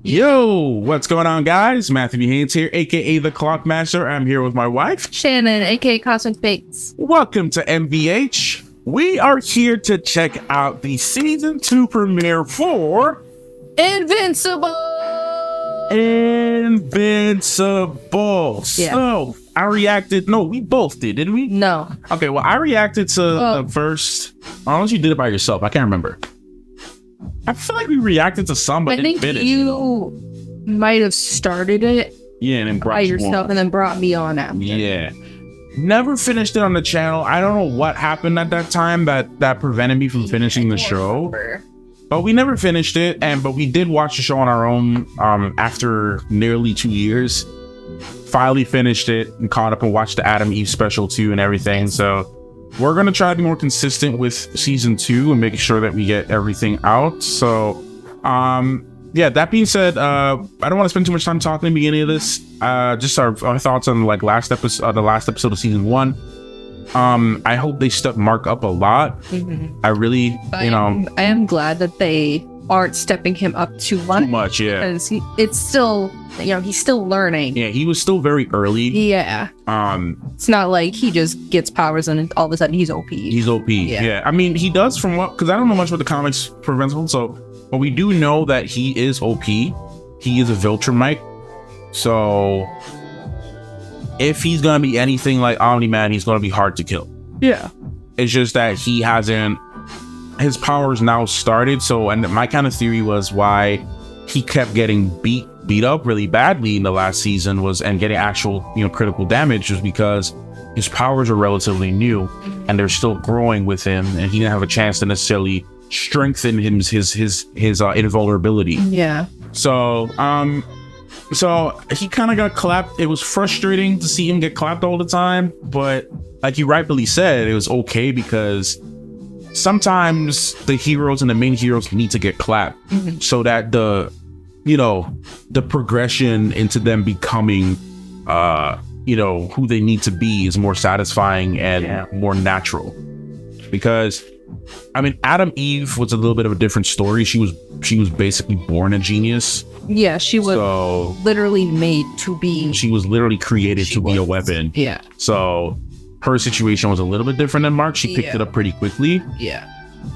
Yo, what's going on, guys? Matthew Haynes here, aka the Clockmaster. I'm here with my wife, Shannon, aka Cosmic Fates. Welcome to MVH. We are here to check out the season 2 premiere for Invincible. Invincible. Yeah. So I reacted. No, we both did, didn't we? No. Okay, well, I reacted to the first. Unless you did it by yourself, I can't remember. I feel like we reacted to some, but I think didn't finish. you might have started it Yeah, and then brought by you yourself on. and then brought me on after. Yeah. Never finished it on the channel. I don't know what happened at that time that prevented me from finishing the show. But we never finished it, but we did watch the show on our own after nearly 2 years. Finally finished it and caught up and watched the Adam Eve special too and everything. So we're gonna try to be more consistent with season 2 and make sure that we get everything out. So yeah, that being said, I don't want to spend too much time talking in the beginning of this. Just our thoughts on like the last episode of season 1. I hope they step Mark up a lot. Mm-hmm. I really, I am glad that they aren't stepping him up too much. too much, yeah. Because it's still, he's still learning. Yeah, he was still very early. Yeah. It's not like he just gets powers and all of a sudden he's OP. He's OP. Yeah. I mean, he does from what, because I don't know much about the comics for Invincible, but we do know that he is OP. He is a Viltrumite. So if he's gonna be anything like Omni-Man, he's gonna be hard to kill. Yeah. It's just that he hasn't, his powers now started. So, and my kind of theory was why he kept getting beat up really badly in the last season and getting actual, critical damage, was because his powers are relatively new and they're still growing with him, and he didn't have a chance to necessarily strengthen his invulnerability. Yeah. So he kind of got clapped. It was frustrating to see him get clapped all the time, but like you rightfully said, it was okay because sometimes the heroes and the main heroes need to get clapped so that the progression into them becoming who they need to be is more satisfying and more natural. Because I mean, Adam Eve was a little bit of a different story. She was basically born a genius. Yeah, she was literally made to be. She was literally created to be a weapon. Yeah. So her situation was a little bit different than Mark. She picked it up pretty quickly. Yeah.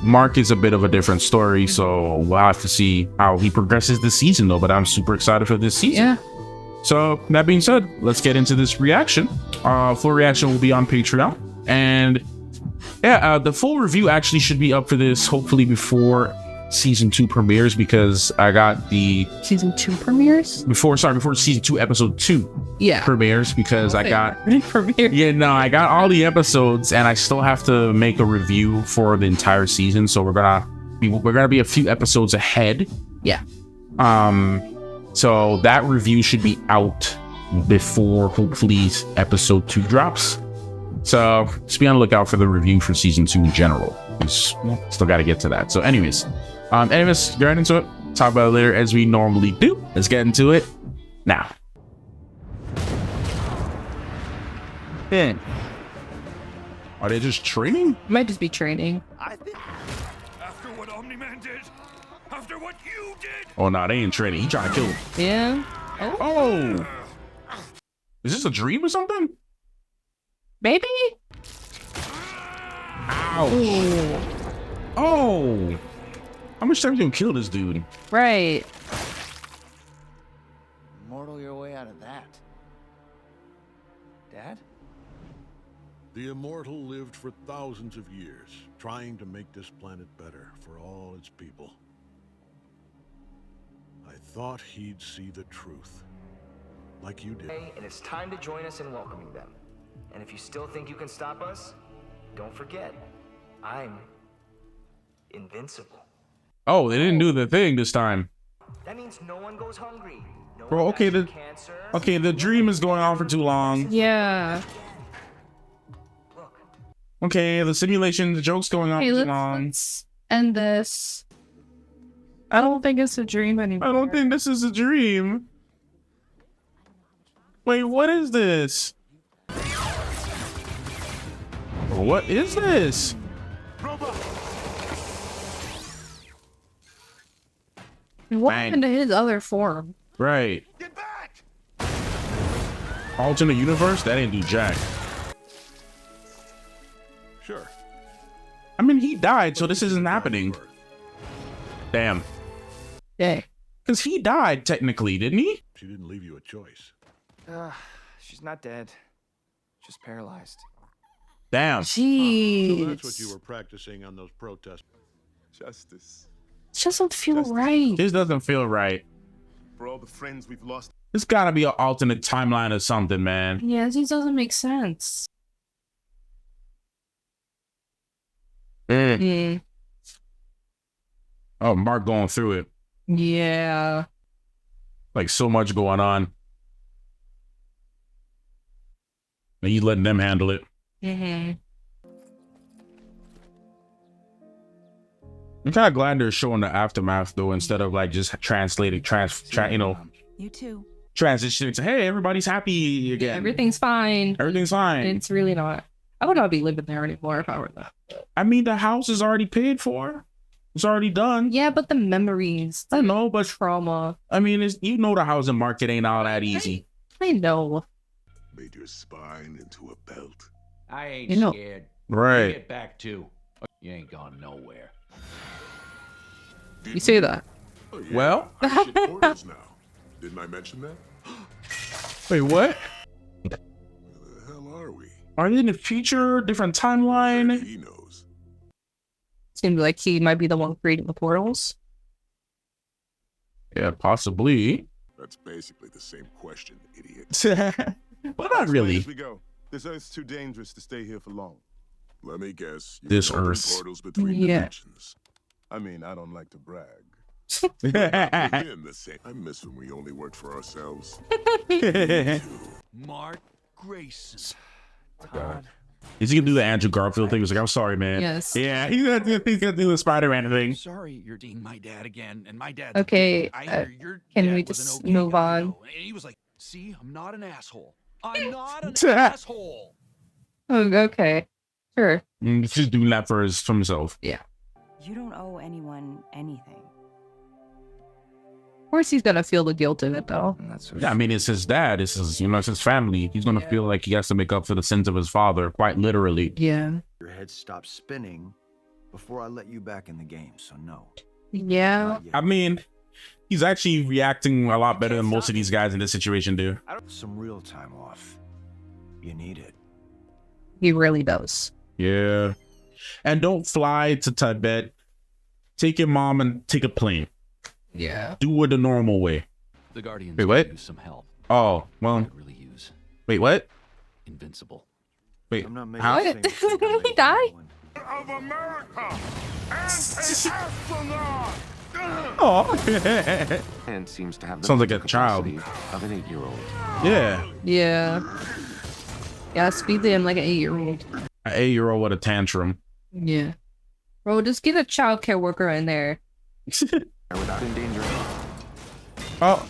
Mark is a bit of a different story, so we'll have to see how he progresses this season, though. But I'm super excited for this season. Yeah. So that being said, let's get into this reaction. Full reaction will be on Patreon, and yeah, the full review actually should be up for this hopefully before season 2 premieres, because I got the season 2 premieres before season 2 episode 2 premieres, because I got I got all the episodes and I still have to make a review for the entire season, so we're gonna be a few episodes ahead. So that review should be out before hopefully episode 2 drops. So just be on the lookout for the review for season 2 in general. Still got to get to that. So anyways, get into it. Talk about it later as we normally do. Let's get into it now. Are they just training? Might just be training. I think after what Omni-Man did, after what you did. Oh no, they ain't training. He trying to kill him. Yeah. Oh. Is this a dream or something? Maybe. Ouch. Ooh. Oh. How much time you gonna kill this dude? Right. Immortal your way out of that. Dad? The Immortal lived for thousands of years, trying to make this planet better for all its people. I thought he'd see the truth, like you did. And it's time to join us in welcoming them. And if you still think you can stop us, don't forget, I'm invincible. Oh, they didn't do the thing this time. That means no one goes hungry. No Bro, one okay, dies of cancer. the dream is going on for too long. Yeah. Look, Okay, the simulation, the joke's going on Hey, for too long. let's end this. I don't think it's a dream anymore. I don't think this is a dream. Wait, what is this? What is this? What Man. happened to his other form? Right. Get back! Alternate universe? That didn't do jack. Sure. I mean, he died, so this isn't happening. Damn. Yeah. Because he died, technically, didn't he? She didn't leave you a choice. She's not dead. Just paralyzed. Damn. So Jeez. that's what you were practicing on those protests. Justice. It just doesn't feel right. This doesn't feel right. For all the friends we've lost. This gotta be an alternate timeline or something, man. Yeah, this doesn't make sense. Mm. Oh, Mark going through it. Yeah. Like, so much going on. And he's letting them handle it. Mm-hmm. I'm kind of glad they're showing the aftermath, though, instead of, like, just translating, You too. transitioning to, hey, everybody's happy again. Everything's fine. Everything's fine. It's really not. I would not be living there anymore if I were that. I mean, the house is already paid for. It's already done. Yeah, but the memories, I know, but trauma. I mean, you know the housing market ain't all that easy. I know. Made your spine into a belt. I ain't You know- scared. Right. Get back too. You ain't going nowhere. You say that. Oh, yeah. Well? I shit orders now. Didn't I mention that? Wait, what? Where the hell are we? Are they in the future? Different timeline? He knows. Seems like he might be the one creating the portals. Yeah, possibly. That's basically the same question, idiot. But not really. As we go. This Earth's too dangerous to stay here for long. Let me guess. You This can open Earth. portals between Yeah. dimensions. I mean, I don't like to brag. Within the same. I miss when we only worked for ourselves. Mark Grayson. Todd. Is he gonna do the Andrew Garfield thing? He's like, I'm sorry, man. Yes. Yeah, he's gonna do the Spider-Man thing. Sorry you're dating my dad again, and my dad. Okay, I hear your can dad we was an just okay move guy, on? though. And he was like, see, I'm not an asshole. I'm not an asshole. Oh, okay. Sure. He's just doing that for himself. You don't owe anyone anything. Of course he's gonna feel the guilt of it, though. And that's what Yeah, I mean, it's his dad. It's his, it's his family. He's gonna Yeah. feel like he has to make up for the sins of his father, quite literally. Yeah. Your head stopped spinning before I let you back in the game, so no. Yeah. Not yet. I mean, he's actually reacting a lot better than most of these guys in this situation do. Some real time off. You need it. He really does. Yeah. And don't fly to Tibet. Take your mom and take a plane. Yeah. Do it the normal way. The Guardians Wait, what? could use some help. Oh, well, I'd really use wait, what? Invincible. Wait, I'm not making how? the same mistake I He made died? with one. Of America! And an astronaut! Oh. And seems to have the Sounds like a mental child. capacity of an 8-year-old. Yeah. Yeah. Yeah, speak to him like an 8-year-old. An 8-year-old with a tantrum. Yeah. Bro, just get a childcare worker in there. Without endangering Oh,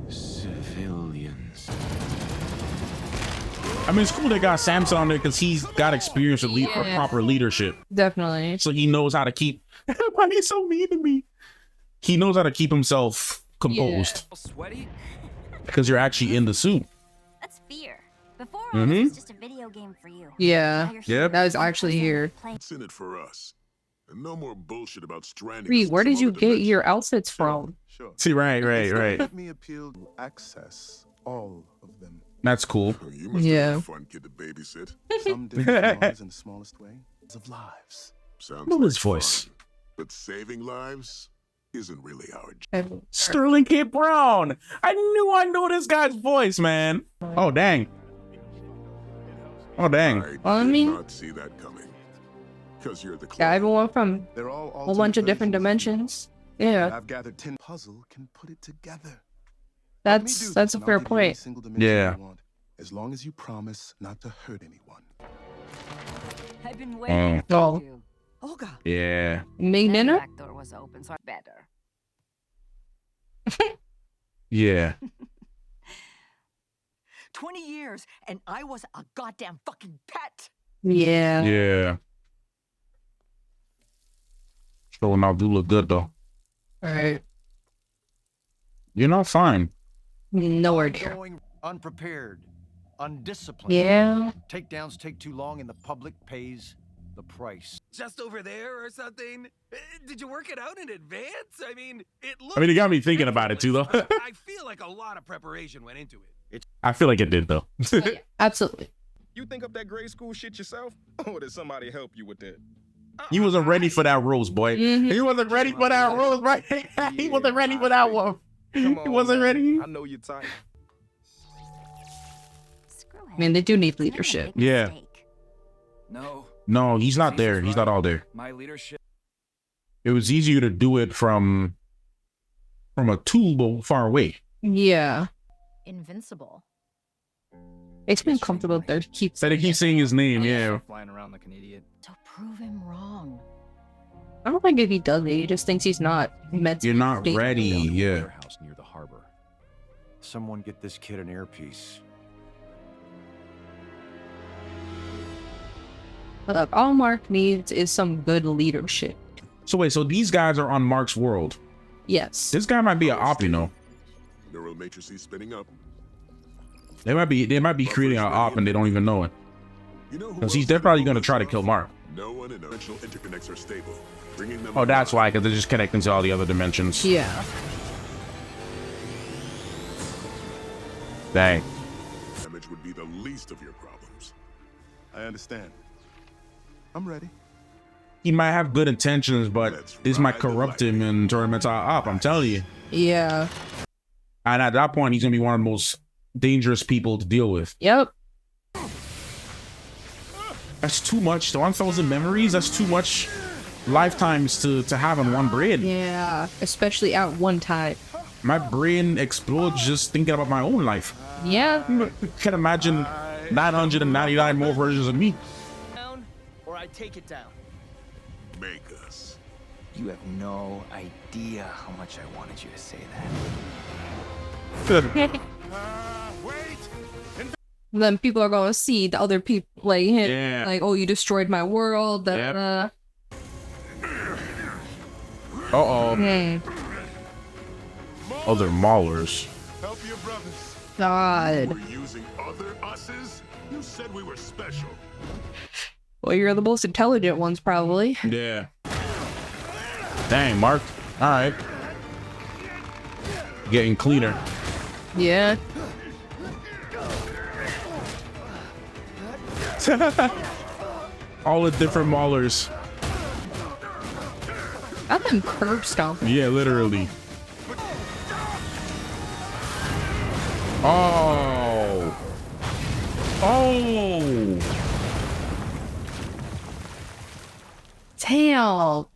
civilians. I mean, it's cool they got Samson on there because he's got experience with Yeah. proper leadership. Definitely. So he knows how to keep. Why he's so mean to me? He knows how to keep himself composed Sweaty? because you're actually in the suit. That's fear. Before Mhm. this was just a video game for you. Yeah. Now you're Yep. That was actually here. playing- It's in it for us. And no more bullshit about stranding. Reed, us in where did some you other get dimension. your outfits from? Sure. See, right. Let me appeal to access all of them. That's cool. You must Yeah. have a fun kid to babysit. Some different lives in the smallest way of lives. Sounds Love like his voice. fun. But saving lives isn't really our job. Sterling K. Brown. I know this guy's voice, man. Oh, dang. Oh, dang. Well, I did mean- not see that coming. Because you're the Yeah, clone. everyone from They're all a whole bunch of different dimensions. Yeah, I've gathered 10 puzzle can put it together. that's a fair point. Yeah. As long as you promise not to hurt anyone. I've been waiting Oh. for you. Olga. Yeah. Make And the dinner? back door was open, so better. Yeah. 20 years, and I was a goddamn fucking pet. Yeah. Yeah. Showing off do look good, though. All right. You're not fine. Nowhere near. Going unprepared, undisciplined. Yeah. Takedowns take too long and the public pays the price. Just over there or something? Did you work it out in advance? I mean, it got me thinking about it too, though. I feel like a lot of preparation went into it. I feel like it did, though. Yeah, absolutely. You think up that grade school shit yourself? Or did somebody help you with that? He wasn't ready for that rose, boy. He wasn't ready for that rose, right? He wasn't ready for that one. He wasn't ready. I know you're tired. I mean, they do need leadership. Yeah. No, he's not there. He's not all there. My leadership. It was easier to do it from a tool far away. Yeah. Invincible. Makes me uncomfortable that they keep saying his name, yeah. Flying around like an idiot. So prove him wrong. I don't think if he does it, he just thinks he's not meant to. You're not ready, yeah. Warehouse near the harbor. Someone get this kid an earpiece. Look, all Mark needs is some good leadership. So wait, so these guys are on Mark's world. Yes. This guy might be an op, you know. Neural matrices spinning up. They might be creating an op and they don't even know it. Because they're probably gonna try to kill Mark. No one in dimensional interconnects are stable. Bringing them. Oh, that's why, because they're just connecting to all the other dimensions. Yeah. Dang. Damage would be the least of your problems. I understand. I'm ready. He might have good intentions, but this might corrupt him and turn him into an op, I'm telling you. Yeah. And at that point, he's gonna be one of the most dangerous people to deal with. Yep. That's too much. 1,000 memories, that's too much lifetimes to have in one brain. Yeah, especially at one time. My brain explodes just thinking about my own life. Yeah. Can't imagine 999 more versions of me. Down, or I take it down. Make us. You have no idea how much I wanted you to say that. Then people are going to see the other people, like him, Yeah. like, oh, you destroyed my world. Yep. Uh-oh. Other maulers. Help your brothers. God. We're using other us's? You said we were special. Well, you're the most intelligent ones, probably. Yeah. Dang, Mark. All right. Getting cleaner. Yeah. All the different maulers. Got them curb stomping. Yeah, literally. Oh. Oh. Damn.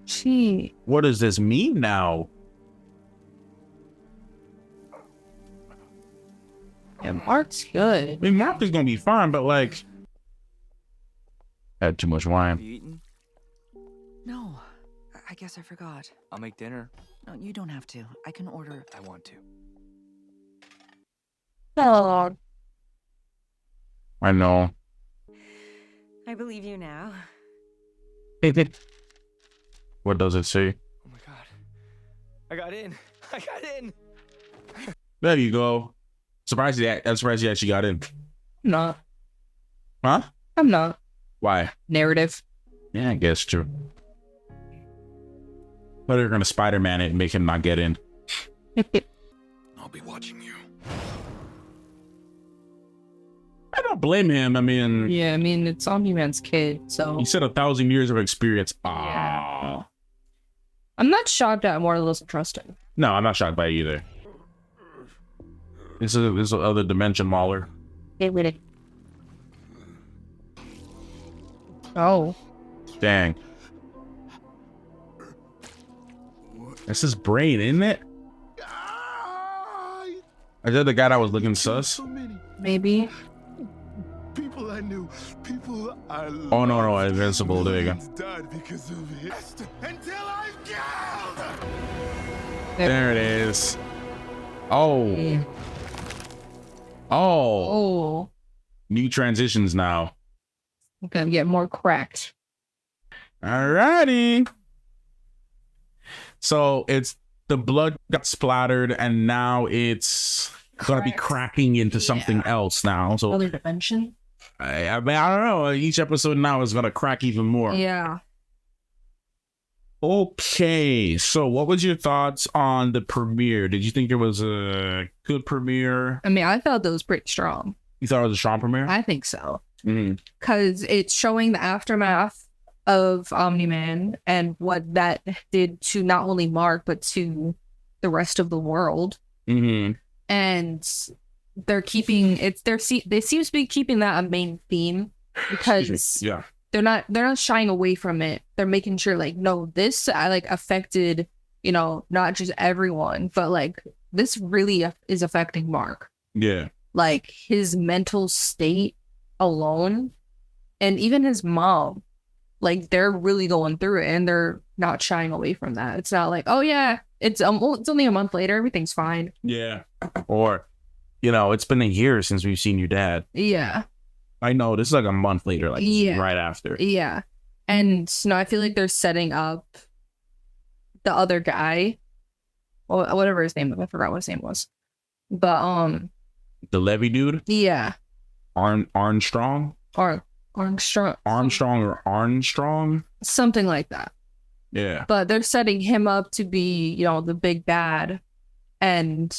Gee. What does this mean now? Yeah, Mark's good. I mean, Mark is gonna be fine, but like, had too much wine. You eaten? No, I guess I forgot. I'll make dinner. No, you don't have to. I can order. I want to. Oh. I know. I believe you now. What does it say? Oh my god. I got in. I got in. There you go. I'm surprised you actually got in. No. Huh? I'm not. Why? Narrative. Yeah, I guess true. But they're gonna Spider-Man it and make him not get in. I'll be watching you. I don't blame him. I mean, Yeah, I mean, it's Omni-Man's kid, so. he said 1,000 years of experience. Yeah. I'm not shocked that Immortal doesn't trust him. No, I'm not shocked by it either. This is other dimension mauler. Get with it. Oh. Dang. That's his brain, isn't it? Is that the guy that was looking sus? Maybe. People I knew, people I loved. Oh no, Invincible. There you go. Died because of it. Until I killed. There it is. Oh. Oh. Oh. New transitions now. I'm gonna get more cracked. Alrighty. So it's the blood got splattered, and now it's gonna be cracking into something else now. So Other dimension. I mean, I don't know. Each episode now is gonna crack even more. Yeah. Okay, so what was your thoughts on the premiere? Did you think it was a good premiere? I mean, I felt it was pretty strong. You thought it was a strong premiere? I think so. Mm-hmm. Because it's showing the aftermath of Omni-Man and what that did to not only Mark, but to the rest of the world. Mm-hmm. And they're keeping it. They seem to be keeping that a main theme because yeah, they're not shying away from it. They're making sure like, no, this affected, not just everyone, but like this really is affecting Mark. Yeah. Like his mental state alone, and even his mom, like they're really going through it, and they're not shying away from that. It's not like, oh yeah, it's only a month later, everything's fine. Yeah. Or, it's been a year since we've seen your dad. Yeah. I know, this is like a month later, like right after. Yeah. And I feel like they're setting up the other guy, or whatever his name was. I forgot what his name was. But the Levy dude? Yeah. Armstrong? Armstrong. Armstrong or Armstrong? Something like that. Yeah. But they're setting him up to be, the big bad. And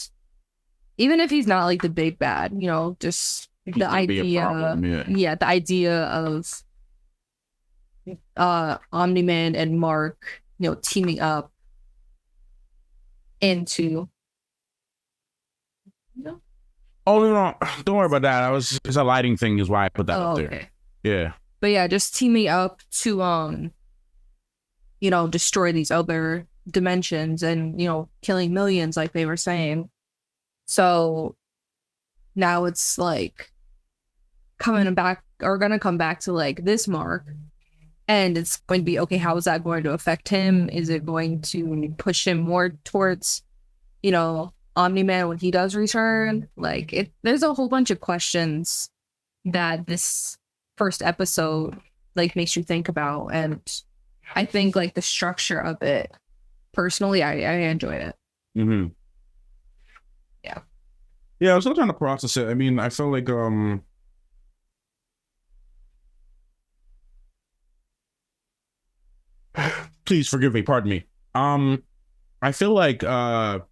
even if he's not like the big bad, just the idea, the idea of Omni-Man and Mark, teaming up into. Oh no! Don't worry about that. It's a lighting thing, is why I put that up there. Okay. Yeah. But yeah, just teaming up to destroy these other dimensions and killing millions, like they were saying. So now it's like gonna come back to like this Mark, and it's going to be, okay, how is that going to affect him? Is it going to push him more towards Omni-Man when he does return? Like there's a whole bunch of questions that this first episode like makes you think about, and I think like the structure of it, personally, I enjoyed it. Mm-hmm. Yeah, I was still trying to process it. I mean, I felt like please forgive me, pardon me. I feel like I'm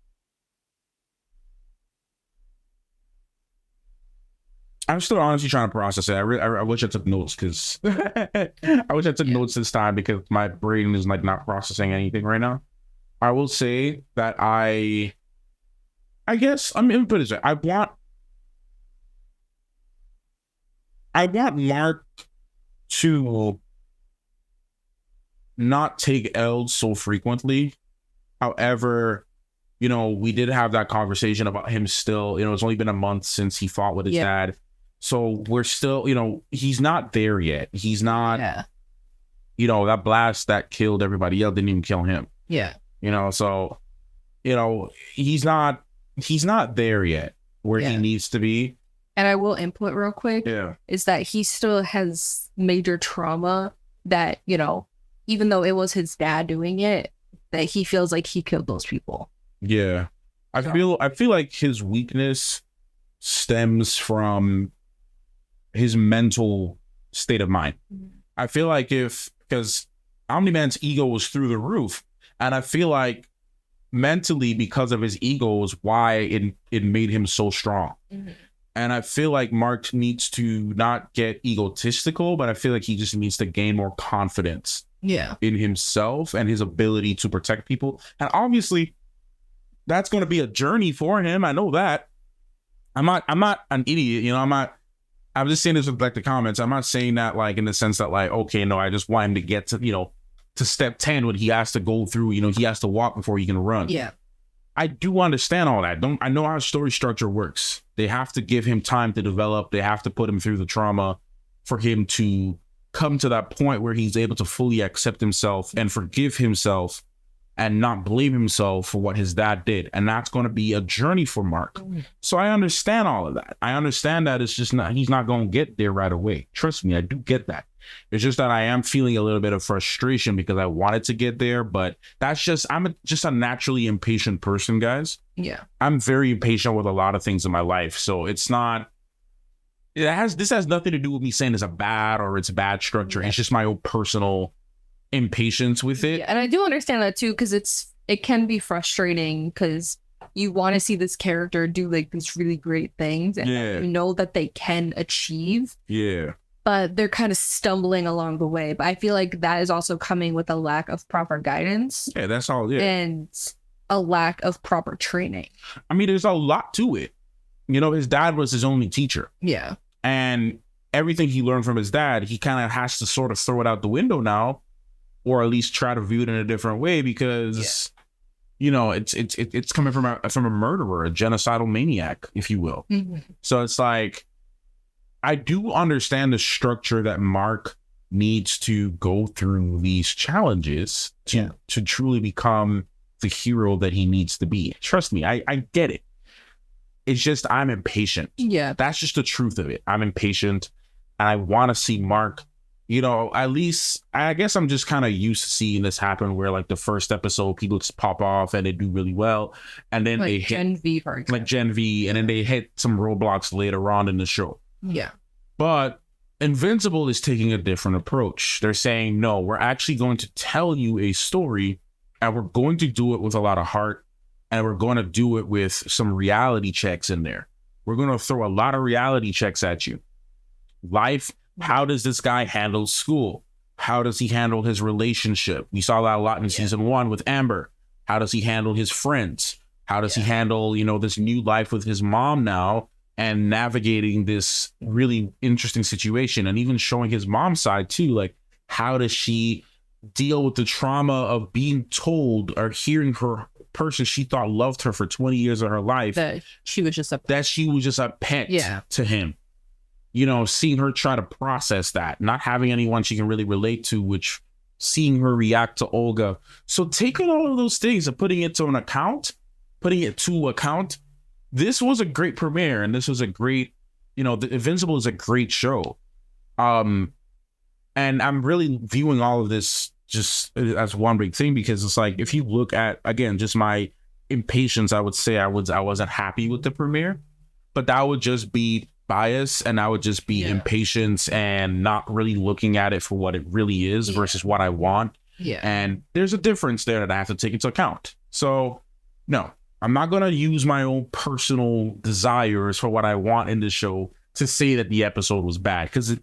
still honestly trying to process it. I wish I took notes, because I wish I took notes this time, because my brain is like not processing anything right now. I will say that I guess, I mean, put it this way, I want Mark to not take L's so frequently. However, we did have that conversation about him still, it's only been a month since he fought with his dad. So we're still, he's not there yet. He's not, that blast that killed everybody else didn't even kill him. Yeah. So, he's not there yet where he needs to be. And I will input real quick. Yeah. Is that he still has major trauma that, even though it was his dad doing it, that he feels like he killed those people. Yeah. I feel like his weakness stems from his mental state of mind. I feel like because Omni-Man's ego was through the roof, and I feel like mentally, because of his ego, was why it made him so strong. Mm-hmm. And I feel like Mark needs to not get egotistical, but I feel like he just needs to gain more confidence in himself and his ability to protect people. And obviously, that's going to be a journey for him. I know that. I'm not an idiot, I'm just saying this with like the comments. I'm not saying that like in the sense that like, okay, no, I just want him to get to, to step 10 when he has to go through, he has to walk before he can run. Yeah. I do understand all that. I know how story structure works. They have to give him time to develop. They have to put him through the trauma for him to come to that point where he's able to fully accept himself and forgive himself and not blame himself for what his dad did. And that's going to be a journey for Mark. So I understand all of that. I understand that it's just not, he's not going to get there right away. Trust me, I do get that. It's just that I am feeling a little bit of frustration because I wanted to get there, but I'm just a naturally impatient person, guys. Yeah. I'm very impatient with a lot of things in my life. So this has nothing to do with me saying it's a bad structure. It's just my own personal impatience with it. Yeah, and I do understand that too, because it can be frustrating because you want to see this character do like these really great things and you know that they can achieve. Yeah. But they're kind of stumbling along the way. But I feel like that is also coming with a lack of proper guidance. Yeah, that's all. Yeah. And a lack of proper training. I mean, there's a lot to it. You know, his dad was his only teacher. Yeah. And everything he learned from his dad, he kind of has to sort of throw it out the window now, or at least try to view it in a different way because, you know, it's coming from a murderer, a genocidal maniac, if you will. Mm-hmm. So it's like, I do understand the structure that Mark needs to go through these challenges to truly become the hero that he needs to be. Trust me, I get it. It's just I'm impatient. Yeah. That's just the truth of it. I'm impatient and I want to see Mark, you know, at least I guess I'm just kind of used to seeing this happen where like the first episode people just pop off and they do really well. And then like they hit Gen V, for example. like Gen V, and then they hit some roadblocks later on in the show. Yeah. But Invincible is taking a different approach. They're saying, no, we're actually going to tell you a story and we're going to do it with a lot of heart. And we're going to do it with some reality checks in there. We're going to throw a lot of reality checks at you. Life, how does this guy handle school? How does he handle his relationship? We saw that a lot in season 1 with Amber. How does he handle his friends? How does he handle, you know, this new life with his mom now and navigating this really interesting situation and even showing his mom's side too? Like, how does she deal with the trauma of being told or hearing her person she thought loved her for 20 years of her life that she was just a pet to him, you know, seeing her try to process that, not having anyone she can really relate to, which seeing her react to Olga. So taking all of those things and putting it to account, this was a great premiere and this was a great, you know, the Invincible is a great show. And I'm really viewing all of this just as one big thing because it's like, if you look at, again, just my impatience, I would say I wasn't happy with the premiere, but that would just be bias and I would just be impatience and not really looking at it for what it really is versus what I want. Yeah. And there's a difference there that I have to take into account. So no, I'm not going to use my own personal desires for what I want in this show to say that the episode was bad, because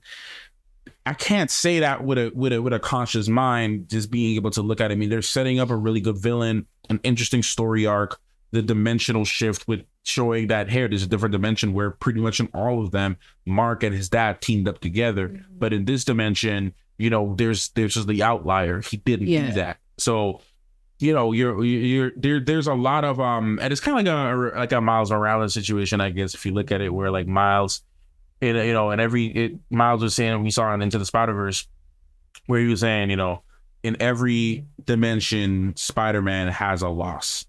I can't say that with a conscious mind, just being able to look at it. I mean, they're setting up a really good villain, an interesting story arc, the dimensional shift with showing that here, there's a different dimension where pretty much in all of them, Mark and his dad teamed up together. Mm-hmm. But in this dimension, you know, there's just the outlier. He didn't do that. So, you know, there's a lot of and it's kind of like a Miles Morales situation, I guess, if you look at it, where like Miles, you know, and Miles was saying, we saw in Into the Spider-Verse, where he was saying, you know, in every dimension, Spider-Man has a loss,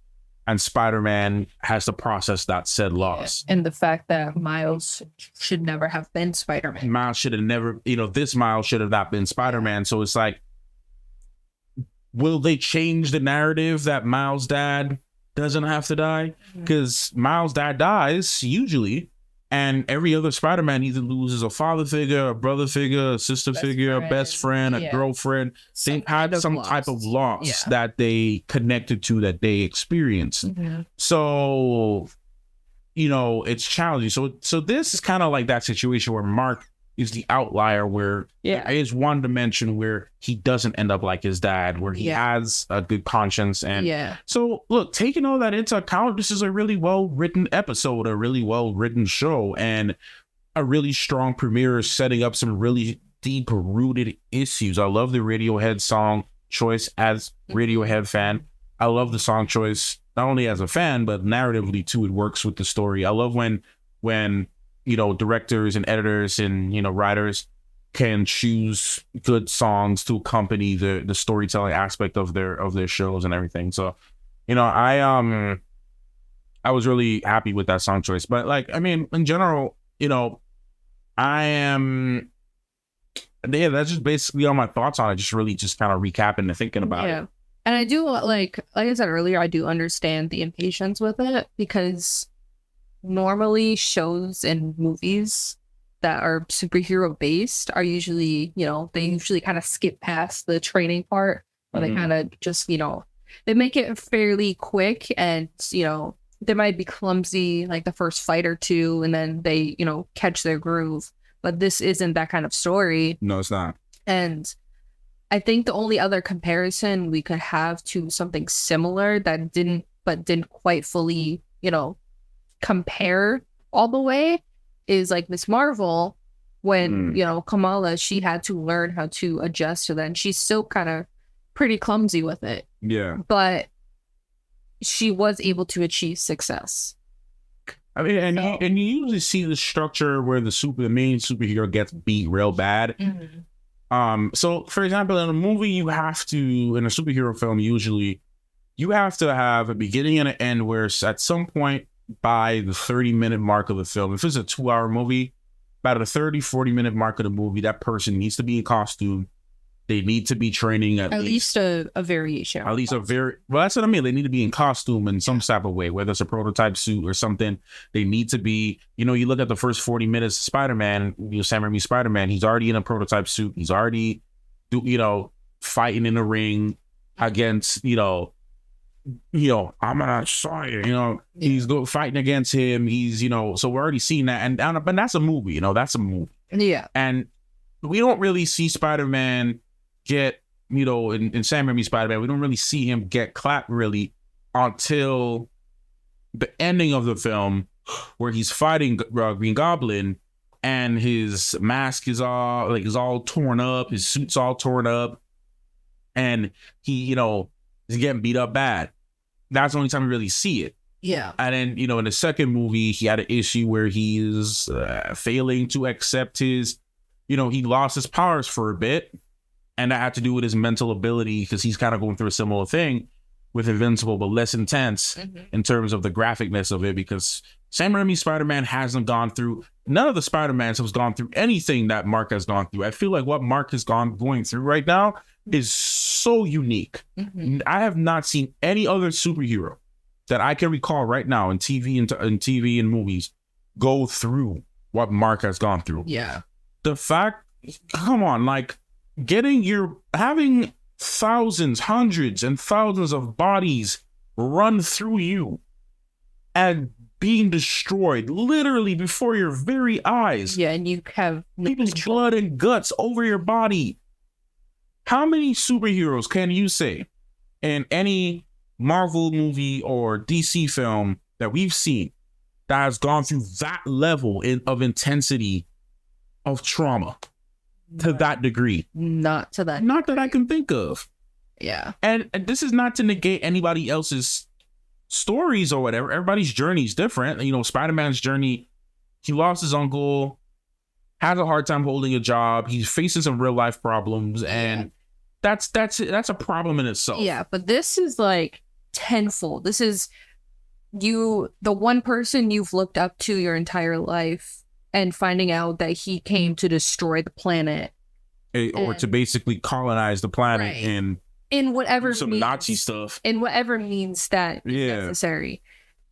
and Spider-Man has to process that said loss. And the fact that Miles should never have been Spider-Man. Miles should have never, you know, this Miles should have not been Spider-Man. So it's like, will they change the narrative that Miles' dad doesn't have to die? Because Miles' dad dies usually, and every other Spider-Man either loses a father figure, a brother figure, a sister figure, a best friend, a girlfriend. They had some type of loss that they connected to, that they experienced. Mm-hmm. So, you know, it's challenging. So this is kind of like that situation where Mark is the outlier, where there is one dimension where he doesn't end up like his dad, where he has a good conscience. And so look, taking all that into account, this is a really well-written episode, a really well-written show, and a really strong premiere setting up some really deep-rooted issues. I love the Radiohead song choice as Radiohead fan. I love the song choice, not only as a fan, but narratively too. It works with the story. I love when you know, directors and editors and, you know, writers can choose good songs to accompany the storytelling aspect of their shows and everything. So, you know, I was really happy with that song choice. But like, I mean, in general, you know, yeah, that's just basically all my thoughts on it. Just really just kind of recapping and thinking about it. And I do like I said earlier, I do understand the impatience with it because normally shows and movies that are superhero based are usually, they usually kind of skip past the training part, or they kind of just, they make it fairly quick, and they might be clumsy like the first fight or two, and then they, catch their groove. But this isn't that kind of story. No, it's not. And I think the only other comparison we could have to something similar that didn't quite fully, compare all the way is like Miss Marvel, when, Kamala, she had to learn how to adjust to that. And she's still kind of pretty clumsy with it. Yeah. But she was able to achieve success. I mean, and you usually see the structure where the main superhero gets beat real bad. So for example, in a movie, in a superhero film, usually you have to have a beginning and an end where at some point by the 30-minute mark of the film, if it's a 2-hour movie, about the 40-minute mark of the movie, that person needs to be in costume. They need to be training at least a variation. At least well, that's what I mean. They need to be in costume in some type of way, whether it's a prototype suit or something. They need to be, you look at the first 40 minutes of Spider-Man, Sam Raimi's Spider-Man, he's already in a prototype suit. He's already, fighting in the ring against, I'm gonna show you, he's fighting against him. He's, so we're already seeing that. But that's a movie, that's a movie. Yeah. And we don't really see Spider-Man get, in Sam Raimi's Spider-Man, we don't really see him get clapped really until the ending of the film, where he's fighting Green Goblin, and his mask is all torn up, his suit's all torn up, and he, is getting beat up bad. That's the only time we really see it. Yeah. And then, in the second movie, he had an issue where he is failing to accept his, he lost his powers for a bit. And that had to do with his mental ability, because he's kind of going through a similar thing with Invincible, but less intense in terms of the graphicness of it, because Sam Raimi's Spider-Man none of the Spider-Mans have gone through anything that Mark has gone through. I feel like what Mark has going through right now is so unique. I have not seen any other superhero that I can recall right now in TV and movies go through what Mark has gone through. Yeah. The fact, come on, like, having thousands, hundreds and thousands of bodies run through you and being destroyed literally before your very eyes. Yeah, and you have people's blood and guts over your body. How many superheroes can you say in any Marvel movie or DC film that we've seen that has gone through that level of intensity of trauma? To that degree. Not to that. Not that I can think of. Yeah. And this is not to negate anybody else's stories or whatever. Everybody's journey is different. Spider-Man's journey, he lost his uncle, has a hard time holding a job. He's facing some real life problems, and that's a problem in itself. Yeah, but this is like tenfold. This is the one person you've looked up to your entire life, and finding out that he came to destroy the planet. Or to basically colonize the planet, right, and in whatever some means, Nazi stuff. In whatever means that is necessary.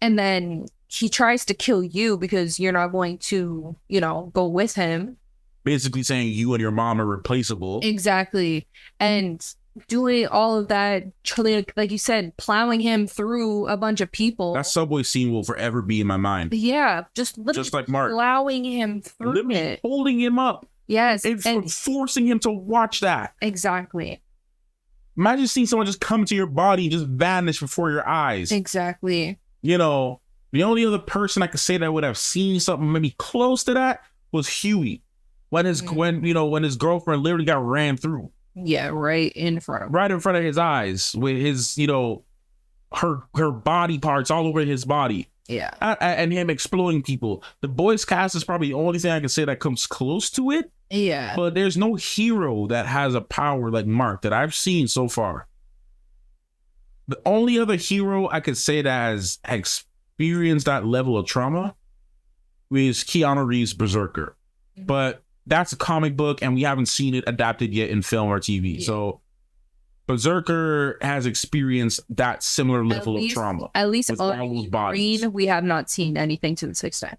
And then he tries to kill you because you're not going to, go with him. Basically saying you and your mom are replaceable. Exactly. And doing all of that, like you said, plowing him through a bunch of people. That subway scene will forever be in my mind. Yeah, just like Mark, plowing him through it, holding him up. Yes, and forcing him to watch that. Exactly. Imagine seeing someone just come to your body and just vanish before your eyes. Exactly. The only other person I could say that would have seen something maybe close to that was Huey, when his girlfriend literally got ran through. Yeah, right in front of his eyes, with his, her body parts all over his body. Yeah. And him exploding people. The Boys cast is probably the only thing I can say that comes close to it. Yeah. But there's no hero that has a power like Mark that I've seen so far. The only other hero I could say that has experienced that level of trauma is Keanu Reeves' Berserker. But that's a comic book, and we haven't seen it adapted yet in film or TV. Yeah. So Berserker has experienced that similar level of trauma. At least on Green, we have not seen anything to this extent.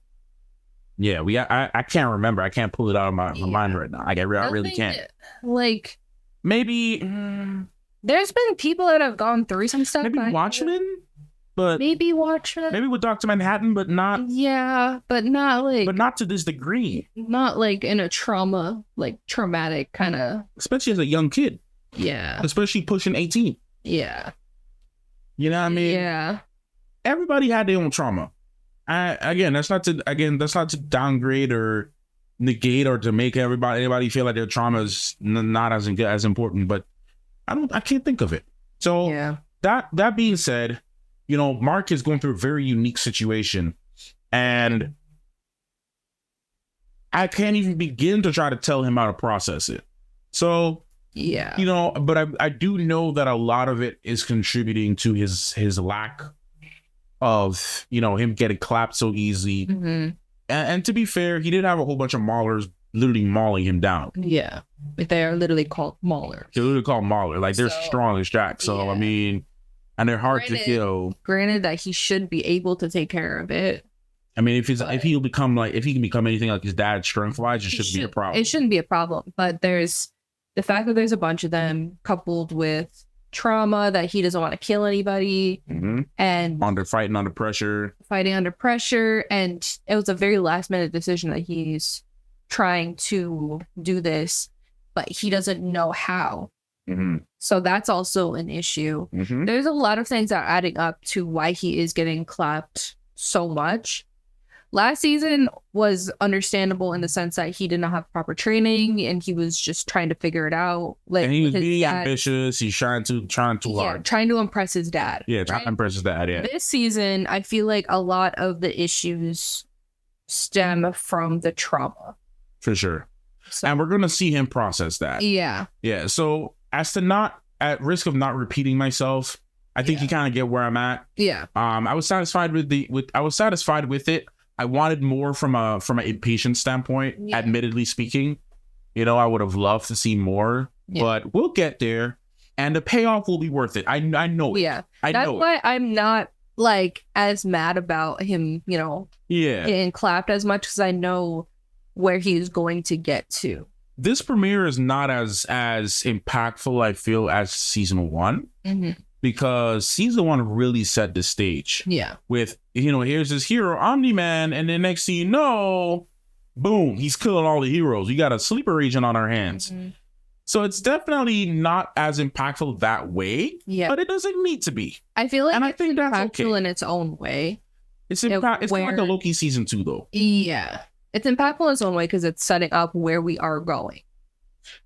Yeah, I can't remember. I can't pull it out of my mind right now. I really can't. Like, maybe there's been people that have gone through some stuff. Maybe Watchmen, but maybe Watchmen. Maybe with Dr. Manhattan, but not. Yeah, but not to this degree. Not like in a traumatic kind of. Especially as a young kid. Yeah. Especially pushing 18. Yeah. You know what I mean? Yeah. Everybody had their own trauma. That's not to downgrade or negate or to make anybody feel like their trauma is not as important, but I can't think of it. So yeah. That being said, you know, Mark is going through a very unique situation, and I can't even begin to try to tell him how to process it. So yeah, you know, but I do know that a lot of it is contributing to his lack of, you know, him getting clapped so easy. Mm-hmm. And to be fair, he did have a whole bunch of maulers literally mauling him down. Yeah, they are literally called maulers. They're literally called mauler. Like, they're strong as jack. So yeah. I mean, and they're hard to kill. Granted that he should be able to take care of it. I mean, if he can become anything like his dad strength wise, it shouldn't be a problem. It shouldn't be a problem. But there's the fact that there's a bunch of them coupled with trauma that he doesn't want to kill anybody, and fighting under pressure, and it was a very last minute decision that he's trying to do this, but he doesn't know how. So that's also an issue. There's a lot of things that are adding up to why he is getting clapped so much. Last season was understandable in the sense that he did not have proper training and he was just trying to figure it out. Like, and he was being ambitious. He's trying too hard. Trying to impress his dad. Yeah, trying to impress his dad. Yeah. This season, I feel like a lot of the issues stem from the trauma. For sure. So, and we're gonna see him process that. Yeah. Yeah. So as to not at risk of not repeating myself, I think you kind of get where I'm at. Yeah. I was satisfied with it. I wanted more from an impatient standpoint, admittedly speaking. You know, I would have loved to see more, but we'll get there, and the payoff will be worth it. I know it. Yeah, that's why I'm not like as mad about him, you know, getting clapped as much, because I know where he's going to get to. This premiere is not as impactful, I feel, as season 1. Because season 1 really set the stage. Yeah. With, you know, here's this hero, Omni-Man, and then next thing you know, boom, he's killing all the heroes. We got a sleeper agent on our hands. So it's definitely not as impactful that way. Yeah. But it doesn't need to be. I feel like I think that's impactful in its own way. It's kind of like the Loki season 2, though. Yeah. It's impactful in its own way because it's setting up where we are going.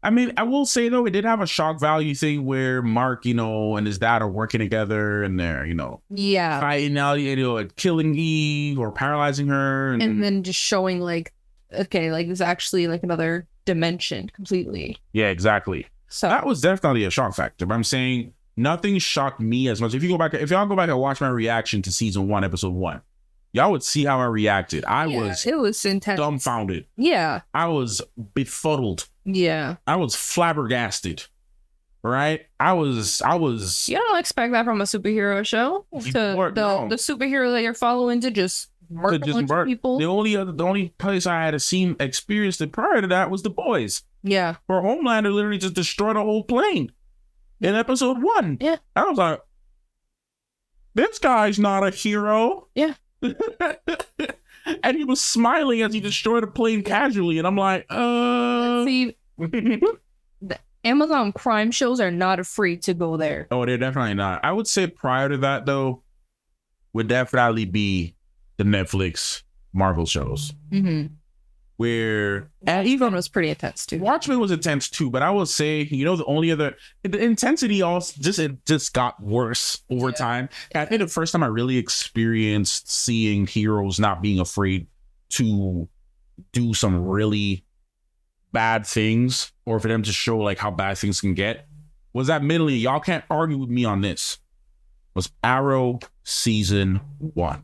I mean, I will say, though, it did have a shock value thing where Mark, you know, and his dad are working together and they're, you know, fighting out, you know, killing Eve or paralyzing her. And then just showing like, okay, like there's actually like another dimension completely. Yeah, exactly. So that was definitely a shock factor. But I'm saying nothing shocked me as much. If y'all go back and watch my reaction to season 1, episode 1, y'all would see how I reacted. It was intense. Dumbfounded. Yeah. I was befuddled. Yeah. I was flabbergasted. Right? I was You don't expect that from a superhero show. The superhero that you're following to just murder a bunch of people. The only place I had experienced it prior to that was The Boys. Yeah. Where Homelander literally just destroyed a whole plane in episode 1. Yeah. I was like, this guy's not a hero. Yeah. And he was smiling as he destroyed a plane casually, and I'm like, See, the Amazon Prime shows are not afraid to go there. Oh, they're definitely not. I would say prior to that, though, would definitely be the Netflix Marvel shows. Where Watchmen was pretty intense too. Watchmen was intense too, but I will say, you know, the intensity also just got worse over time. I think the first time I really experienced seeing heroes not being afraid to do some really bad things, or for them to show like how bad things can get, was admittedly, y'all can't argue with me on this, was Arrow season 1.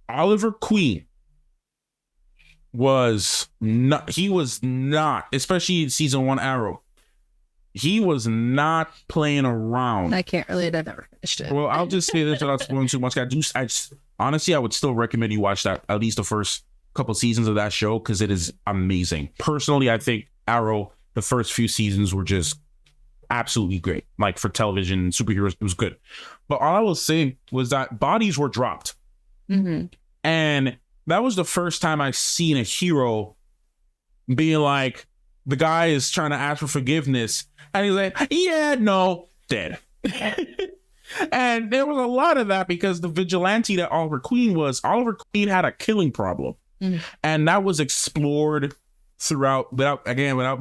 Oliver Queen was not, he was not, especially in season 1 Arrow, he was not playing around. I can't relate. I never finished it. Well, I'll just say this without spoiling too much. Honestly, I would still recommend you watch that, at least the first couple seasons of that show, because it is amazing. Personally, I think Arrow, the first few seasons were just absolutely great. Like for television, superheroes, it was good. But all I will say was that bodies were dropped. Mm-hmm. And that was the first time I've seen a hero being like, the guy is trying to ask for forgiveness, and he's like, yeah, no, dead. And there was a lot of that because the vigilante that Oliver Queen had a killing problem. Mm-hmm. And that was explored throughout, without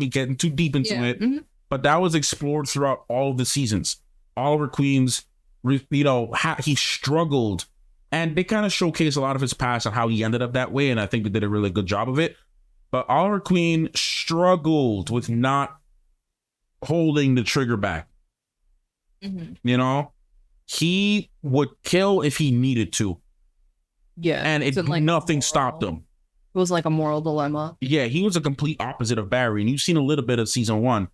me getting too deep into it, mm-hmm. but that was explored throughout all of the seasons. Oliver Queen's, he struggled, and they kind of showcase a lot of his past and how he ended up that way, and I think they did a really good job of it. But Oliver Queen struggled with not holding the trigger back. Mm-hmm. He would kill if he needed to. Yeah. And nothing stopped him. It was like a moral dilemma. Yeah, he was a complete opposite of Barry. And you've seen a little bit of season 1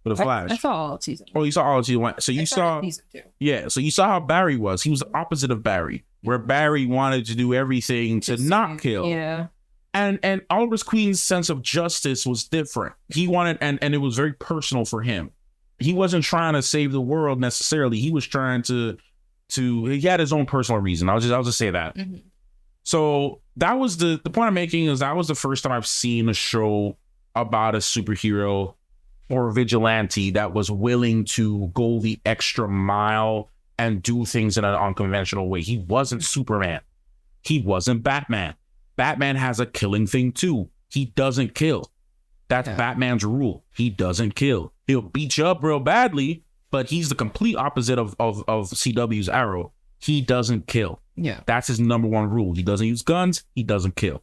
for The Flash. I saw all of season 1. Oh, you saw all of season 1. So you saw season 2. Yeah, so you saw how Barry was. He was the opposite of Barry, where Barry wanted to do everything to not kill. Yeah. And Oliver Queen's sense of justice was different. He wanted, and it was very personal for him. He wasn't trying to save the world necessarily. He was trying to he had his own personal reason. I'll just say that. Mm-hmm. So that was the point I'm making is that was the first time I've seen a show about a superhero or a vigilante that was willing to go the extra mile and do things in an unconventional way. He wasn't Superman. He wasn't Batman. Batman has a killing thing too. He doesn't kill. That's Batman's rule. He doesn't kill. He'll beat you up real badly, but he's the complete opposite of CW's Arrow. He doesn't kill. Yeah. That's his number one rule. He doesn't use guns. He doesn't kill.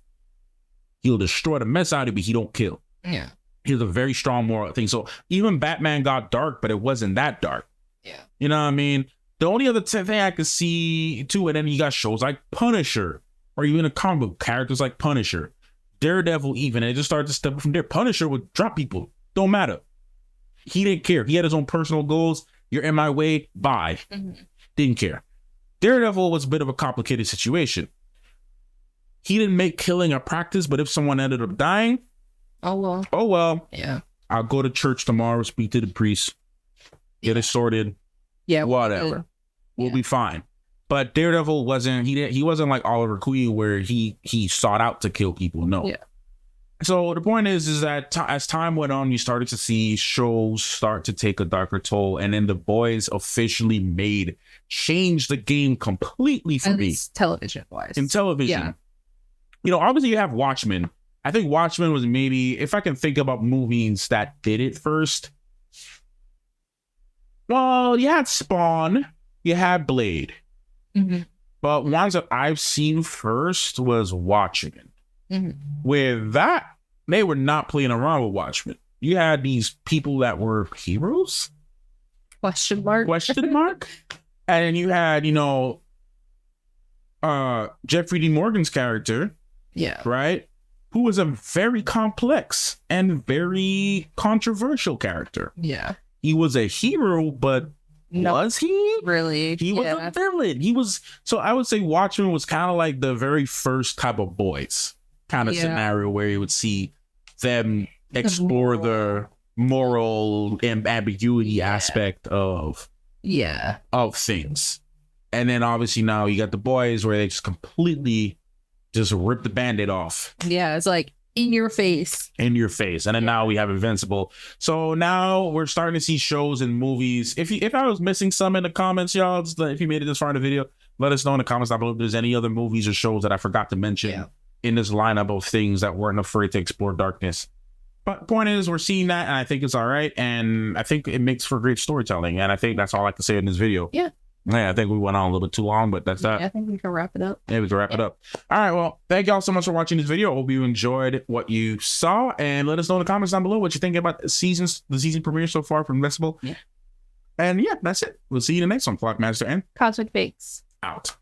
He'll destroy the mess out of you, but he don't kill. Yeah. He has a very strong moral thing. So even Batman got dark, but it wasn't that dark. Yeah. You know what I mean? The only other thing I could see too, and then you got shows like Punisher, or even a comic book characters like Punisher, Daredevil even, and it just started to step from there. Punisher would drop people. Don't matter. He didn't care. He had his own personal goals. You're in my way. Bye. Mm-hmm. Didn't care. Daredevil was a bit of a complicated situation. He didn't make killing a practice, but if someone ended up dying, oh well. Yeah. I'll go to church tomorrow, speak to the priest, get it sorted. Yeah. Whatever. We'll be fine. But Daredevil wasn't, he wasn't like Oliver Queen where he sought out to kill people. No. Yeah. So the point is that as time went on, you started to see shows start to take a darker toll, and then The Boys officially changed the game completely for me. Television wise. In television. Yeah. Obviously you have Watchmen. I think Watchmen was maybe, if I can think about movies that did it first. Well, you had Spawn, you had Blade. Mm-hmm. But ones that I've seen first was Watchmen. Mm-hmm. With that, they were not playing around with Watchmen. You had these people that were heroes? Question mark. And you had, Jeffrey D. Morgan's character. Yeah. Right? Who was a very complex and very controversial character. Yeah. He was a hero, but was he? Really? He was a villain. So I would say Watchmen was kind of like the very first type of Boys kind of scenario where you would see them explore the moral ambiguity aspect of things. And then obviously now you got The Boys where they just completely just rip the Band-Aid off. Yeah, it's like in your face. And then now we have Invincible. So now we're starting to see shows and movies. If I was missing some in the comments, y'all, if you made it this far in the video, let us know in the comments down below if there's any other movies or shows that I forgot to mention in this lineup of things that weren't afraid to explore darkness. But point is, we're seeing that, and I think it's all right, and I think it makes for great storytelling, and I think that's all I can say in this video. Yeah, I think we went on a little bit too long, but that's that. I think we can wrap it up. Yeah, we can wrap it up. All right, well, thank y'all so much for watching this video. I hope you enjoyed what you saw, and let us know in the comments down below what you think about the season premiere so far from Invincible. Yeah. And yeah, that's it. We'll see you in the next one. Clockmaster and Cosmic Bakes. Out.